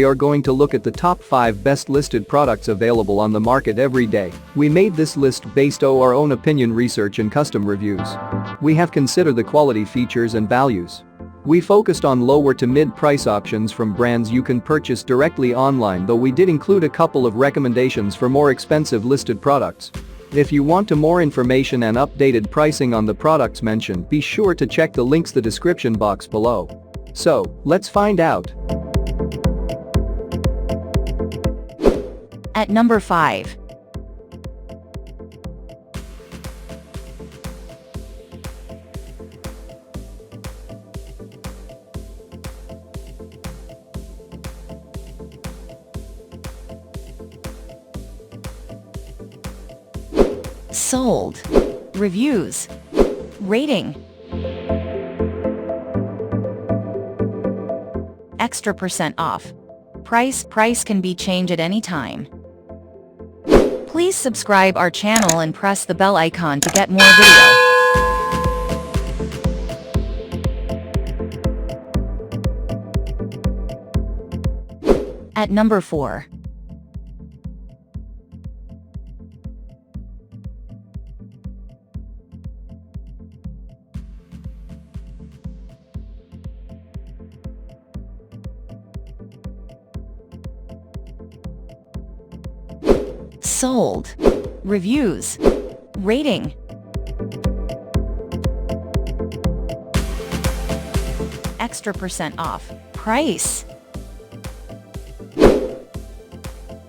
We are going to look at the top 5 best listed products available on the market every day. We made this list based on our own opinion, research and custom reviews. We have considered the quality, features and values. We focused on lower to mid-price options from brands you can purchase directly online, though we did include a couple of recommendations for more expensive listed products. If you want more information and updated pricing on the products mentioned, be sure to check the links in the description box below. So, let's find out. At number 5. Sold. Reviews. Rating. Extra % off. Price can be changed at any time. Please subscribe our channel and press the bell icon to get more video. At number 4. Sold. Reviews. Rating. Extra % off. Price.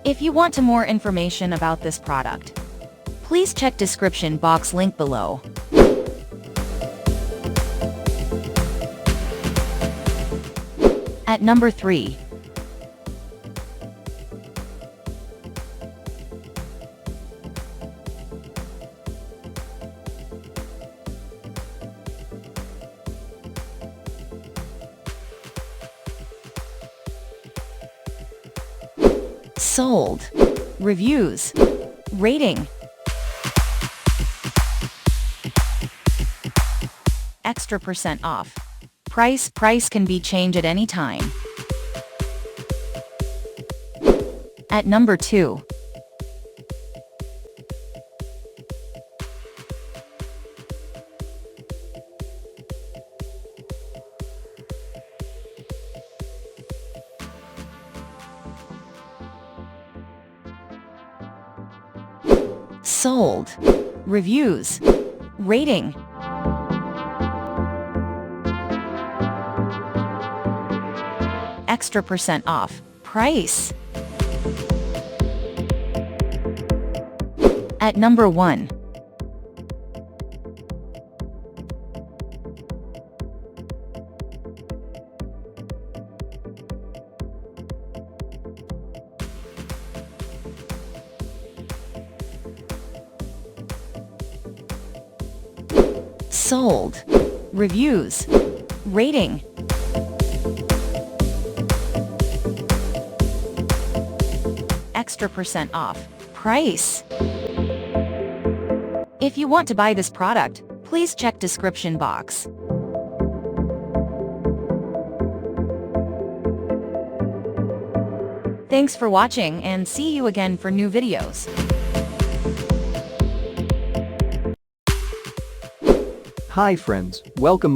If you want more information about this product, please check description box link below. At number 3. Sold. Reviews. Rating. Extra % off. Price can be changed at any time. At number 2. Sold. Reviews. Rating. Extra % off. Price. At number 1. Sold. Reviews. Rating. Extra % off. Price. If you want to buy this product, please check description box. Thanks for watching and see you again for new videos. Hi friends, welcome.